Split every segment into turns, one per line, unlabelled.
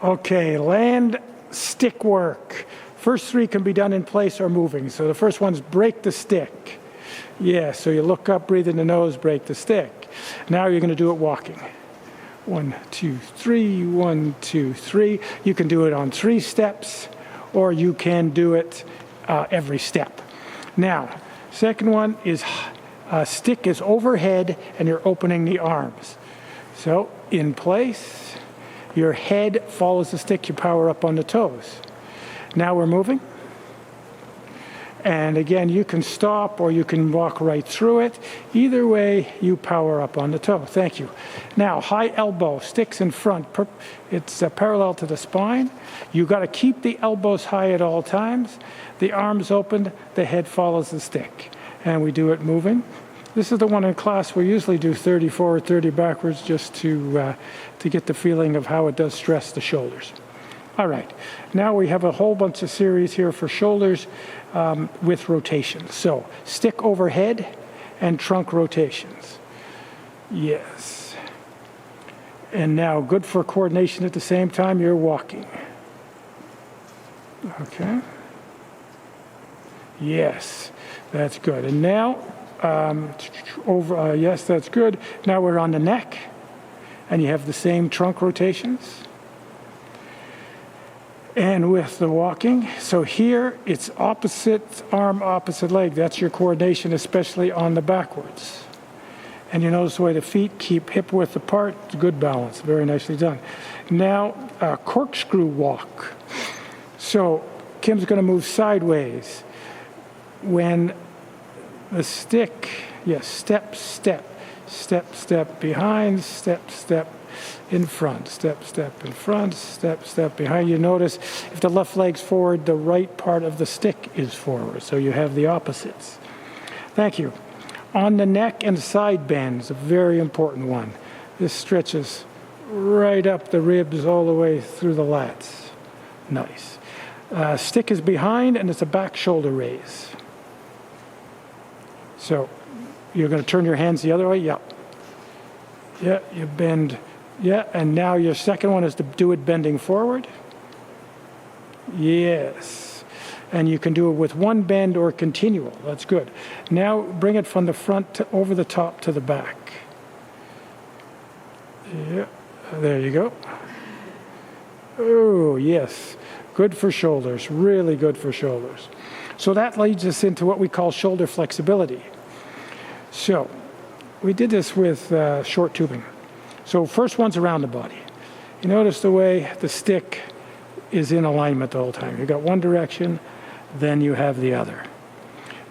Okay, land stick work. First three can be done in place or moving. So the first one's break the stick. Yeah, so you look up, breathe in the nose, break the stick. Now you're going to do it walking. 1, 2, 3, 1, 2, 3. You can do it on 3 steps, or you can do it every step. Now, second one is stick is overhead and you're opening the arms. So in place, your head follows the stick, you power up on the toes. Now we're moving. And again, you can stop or you can walk right through it. Either way, you power up on the toe. Thank you. Now, high elbow, sticks in front. It's parallel to the spine. You got to keep the elbows high at all times. The arms open, the head follows the stick. And we do it moving. This is the one in class we usually do 30 forward, 30 backwards, just to get the feeling of how it does stress the shoulders. All right, now we have a whole bunch of series here for shoulders with rotations. So stick overhead and trunk rotations. Yes. And now good for coordination at the same time you're walking. Okay. Yes, that's good. And now, yes, that's good. Now we're on the neck and you have the same trunk rotations. And with the walking, so here it's opposite arm, opposite leg. That's your coordination, especially on the backwards. And you notice the way the feet keep hip width apart. Good balance, very nicely done. Now, corkscrew walk. So Kim's going to move sideways. When the stick, yes, step, step, step, step behind, step, step in front, step, step in front, step, step behind. You notice if the left leg's forward, the right part of the stick is forward. So you have the opposites. Thank you. On the neck and side bends, a very important one. This stretches right up the ribs all the way through the lats. Nice. Stick is behind and it's a back shoulder raise. So you're going to turn your hands the other way. Yeah. Yeah, you bend. Yeah, and now your second one is to do it bending forward. Yes. And you can do it with one bend or continual. That's good. Now bring it from the front to over the top to the back. Yeah, there you go. Oh, yes. Good for shoulders, really good for shoulders. So that leads us into what we call shoulder flexibility. So we did this with short tubing. So first one's around the body. You notice the way the stick is in alignment the whole time. You got one direction, then you have the other.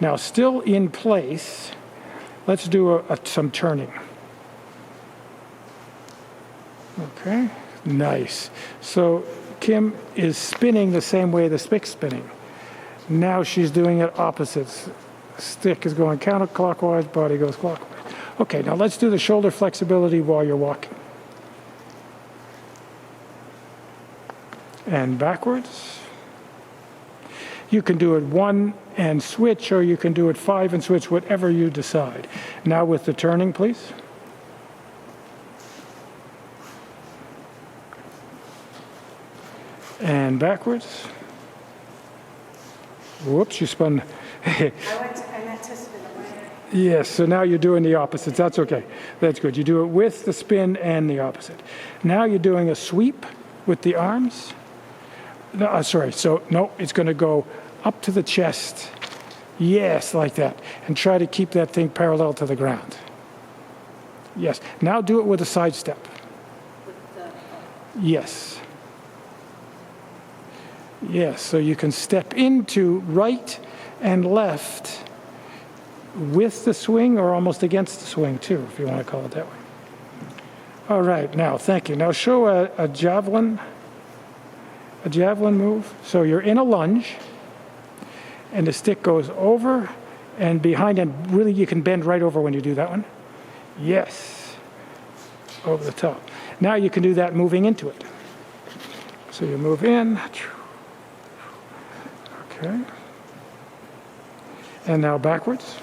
Now still in place, let's do some turning. Okay, nice. So Kim is spinning the same way the stick's spinning. Now she's doing it opposites. Stick is going counterclockwise, body goes clockwise. Okay, now let's do the shoulder flexibility while you're walking. And backwards. You can do it 1 and switch, or you can do it 5 and switch, whatever you decide. Now with the turning, please. And backwards. Whoops, you spun. I meant to spin away. Yes, so now you're doing the opposites. That's okay. That's good. You do it with the spin and the opposite. Now you're doing a sweep with the arms. No, sorry. So, no, it's going to go up to the chest. Yes, like that. And try to keep that thing parallel to the ground. Yes. Now do it with a side step. Yes. Yes, so you can step into right and left with the swing or almost against the swing too, if you want to call it that way. All right, now, thank you. Now show a javelin move. So you're in a lunge and the stick goes over and behind, and really you can bend right over when you do that one. Yes, over the top. Now you can do that moving into it. So you move in. Okay. And now backwards.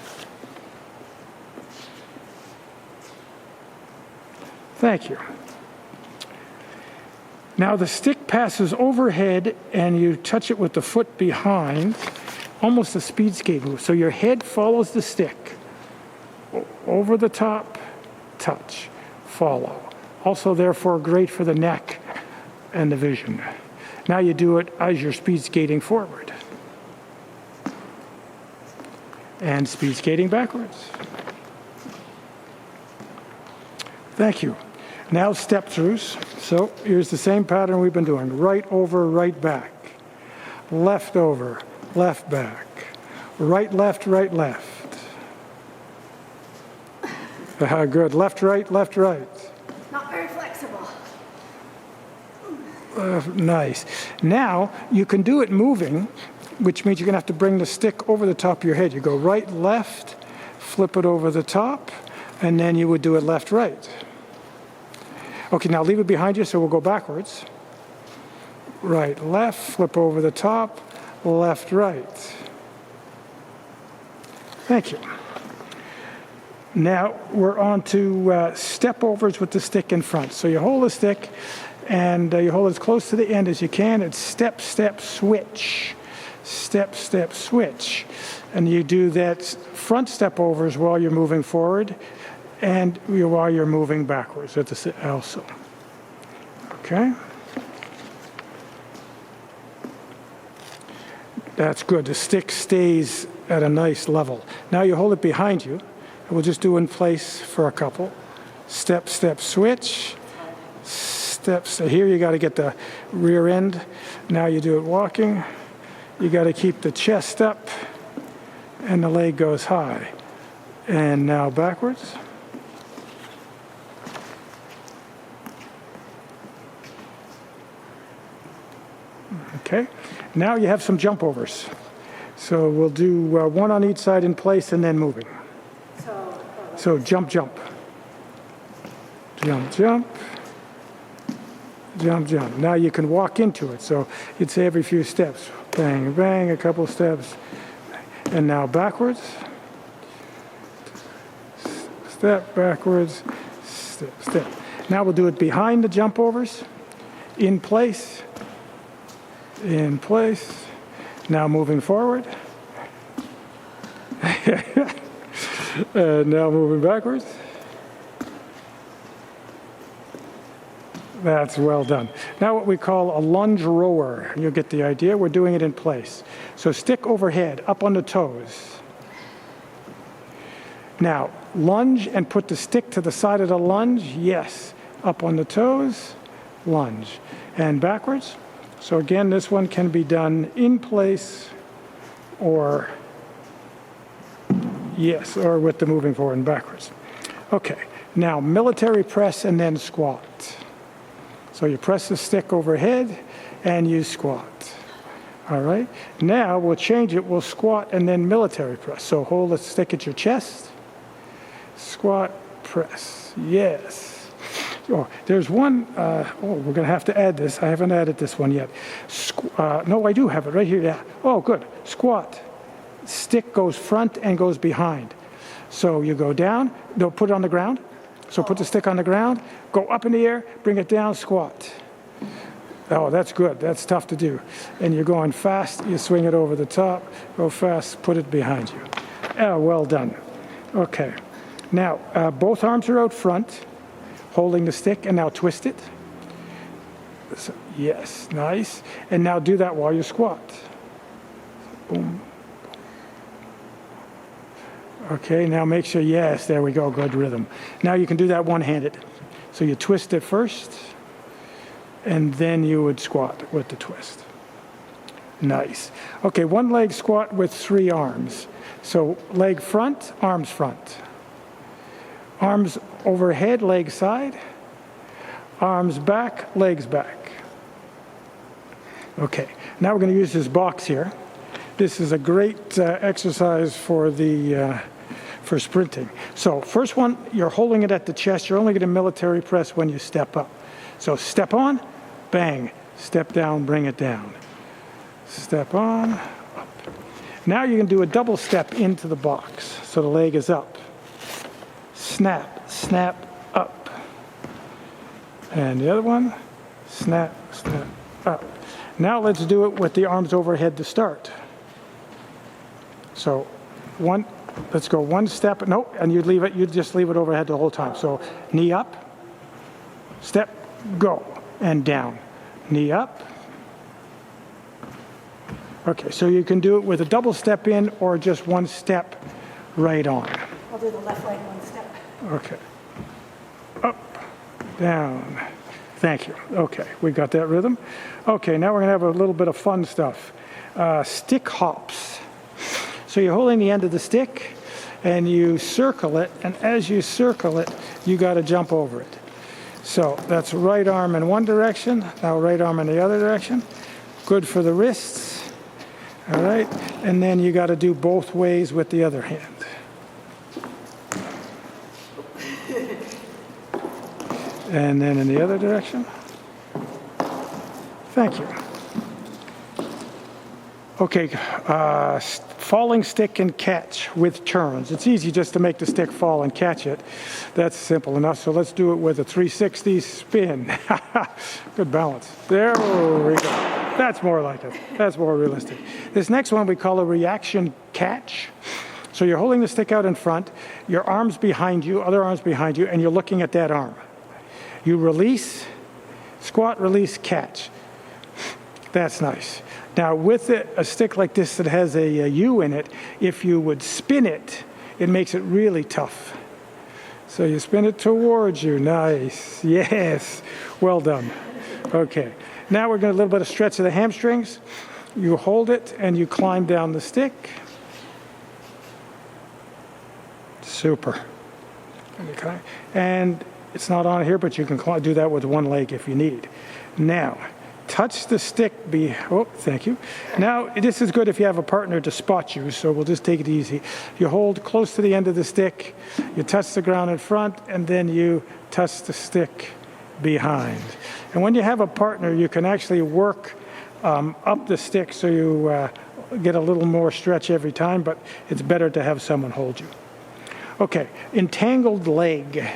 Thank you. Now the stick passes overhead and you touch it with the foot behind, almost a speed skate move. So your head follows the stick. Over the top, touch, follow. Also therefore great for the neck and the vision. Now you do it as you're speed skating forward. And speed skating backwards. Thank you. Now step throughs. So here's the same pattern we've been doing. Right over, right back. Left over, left back. Right, left, right, left. Good. Left, right, left, right.
Not very flexible.
Nice. Now you can do it moving, which means you're going to have to bring the stick over the top of your head. You go right, left, flip it over the top, and then you would do it left, right. Okay, now leave it behind you, so we'll go backwards. Right, left, flip over the top, left, right. Thank you. Now we're on to step overs with the stick in front. So you hold the stick and you hold it as close to the end as you can. It's step, step, switch. Step, step, switch. And you do that front step overs while you're moving forward and while you're moving backwards at the also. Okay? That's good. The stick stays at a nice level. Now you hold it behind you. We'll just do in place for a couple. Step, step, switch. Step, so here you got to get the rear end. Now you do it walking. You got to keep the chest up and the leg goes high. And now backwards. Okay, now you have some jump overs. So we'll do one on each side in place and then moving. So jump, jump. Jump, jump. Jump, jump. Now you can walk into it. So you'd say every few steps. Bang, bang, a couple steps. And now backwards. Step, backwards. Step, step. Now we'll do it behind the jump overs. In place. In place. Now moving forward. And now moving backwards. That's well done. Now what we call a lunge rower. You'll get the idea. We're doing it in place. So stick overhead, up on the toes. Now lunge and put the stick to the side of the lunge. Yes. Up on the toes, lunge. And backwards. So again, this one can be done in place or yes, or with the moving forward and backwards. Okay, now military press and then squat. So you press the stick overhead and you squat. All right, now we'll change it. We'll squat and then military press. So hold the stick at your chest. Squat, press. Yes. Oh, there's one, we're going to have to add this. I haven't added this one yet. No, I do have it right here. Yeah. Oh, good. Squat. Stick goes front and goes behind. So you go down, no, put it on the ground. So put the stick on the ground, go up in the air, bring it down, squat. Oh, that's good. That's tough to do. And you're going fast, you swing it over the top, go fast, put it behind you. Oh, well done. Okay. Now, both arms are out front, holding the stick, and now twist it. So, yes, nice. And now do that while you squat. Boom. Okay, now make sure, yes, there we go, good rhythm. Now you can do that one-handed. So you twist it first, and then you would squat with the twist. Nice. Okay, one leg squat with 3 arms. So leg front, arms front. Arms overhead, leg side. Arms back, legs back. Okay, now we're going to use this box here. This is a great exercise for for sprinting. So first one, you're holding it at the chest. You're only going to military press when you step up. So step on, bang. Step down, bring it down. Step on, up. Now you can do a double step into the box. So the leg is up. Snap, snap, up. And the other one, snap, stand up. Now let's do it with the arms overhead to start. So let's go one step, no, and you just leave it overhead the whole time. So knee up, step, go, and down. Knee up. Okay, so you can do it with a double step in or just one step right on.
I'll do the left leg one step.
Okay. Up, down. Thank you. Okay, we got that rhythm. Okay, now we're going to have a little bit of fun stuff. Stick hops. So you're holding the end of the stick and you circle it, and as you circle it, you got to jump over it. So that's right arm in one direction, now right arm in the other direction. Good for the wrists. All right, and then you got to do both ways with the other hand. And then in the other direction. Thank you. Okay, falling stick and catch with turns. It's easy just to make the stick fall and catch it. That's simple enough. So let's do it with a 360 spin. Good balance. There we go. That's more like it. That's more realistic. This next one we call a reaction catch. So you're holding the stick out in front, your arms behind you, other arms behind you, and you're looking at that arm. You release, squat, release, catch. That's nice. Now with a stick like this that has a U in it, if you would spin it, it makes it really tough. So you spin it towards you. Nice. Yes. Well done. Okay. Now we're going to do a little bit of stretch of the hamstrings. You hold it and you climb down the stick. Super. Okay. And it's not on here, but you can do that with one leg if you need. Now, touch the stick. Oh, thank you. Now, this is good if you have a partner to spot you, so we'll just take it easy. You hold close to the end of the stick, you touch the ground in front, and then you touch the stick behind. And when you have a partner, you can actually work up the stick so you get a little more stretch every time, but it's better to have someone hold you. Okay, entangled leg.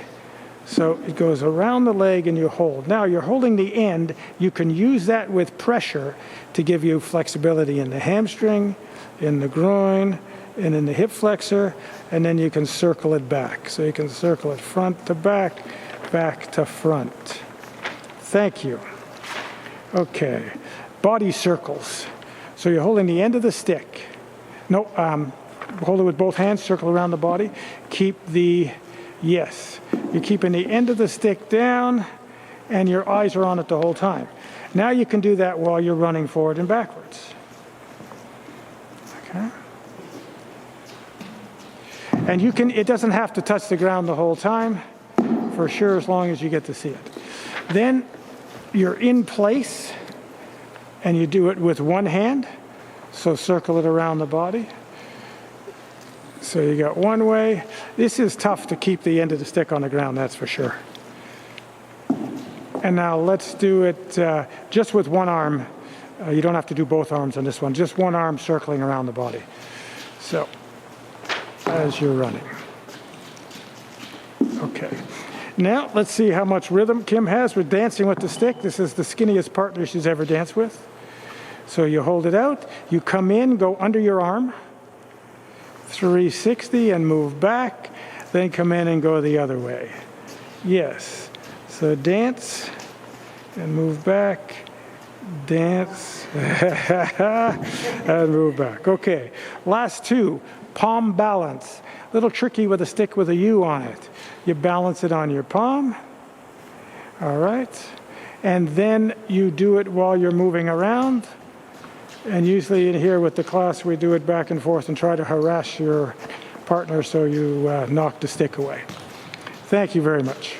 So it goes around the leg and you hold. Now you're holding the end. You can use that with pressure to give you flexibility in the hamstring, in the groin, and in the hip flexor, and then you can circle it back. So you can circle it front to back, back to front. Thank you. Okay, body circles. So you're holding the end of the stick. No, hold it with both hands, circle around the body. Keep the, yes. You're keeping the end of the stick down and your eyes are on it the whole time. Now you can do that while you're running forward and backwards. Okay. And you can, it doesn't have to touch the ground the whole time, for sure, as long as you get to see it. Then you're in place and you do it with one hand. So circle it around the body. So you got one way. This is tough to keep the end of the stick on the ground, that's for sure. And now let's do it just with one arm. You don't have to do both arms on this one, just one arm circling around the body. So, as you're running. Okay. Now, let's see how much rhythm Kim has with dancing with the stick. This is the skinniest partner she's ever danced with. So you hold it out, you come in, go under your arm, 360 and move back, then come in and go the other way. Yes. So dance and move back, dance and move back. Okay. Last two, palm balance. A little tricky with a stick with a U on it. You balance it on your palm. All right. And then you do it while you're moving around. And usually in here with the class, we do it back and forth and try to harass your partner so you knock the stick away. Thank you very much.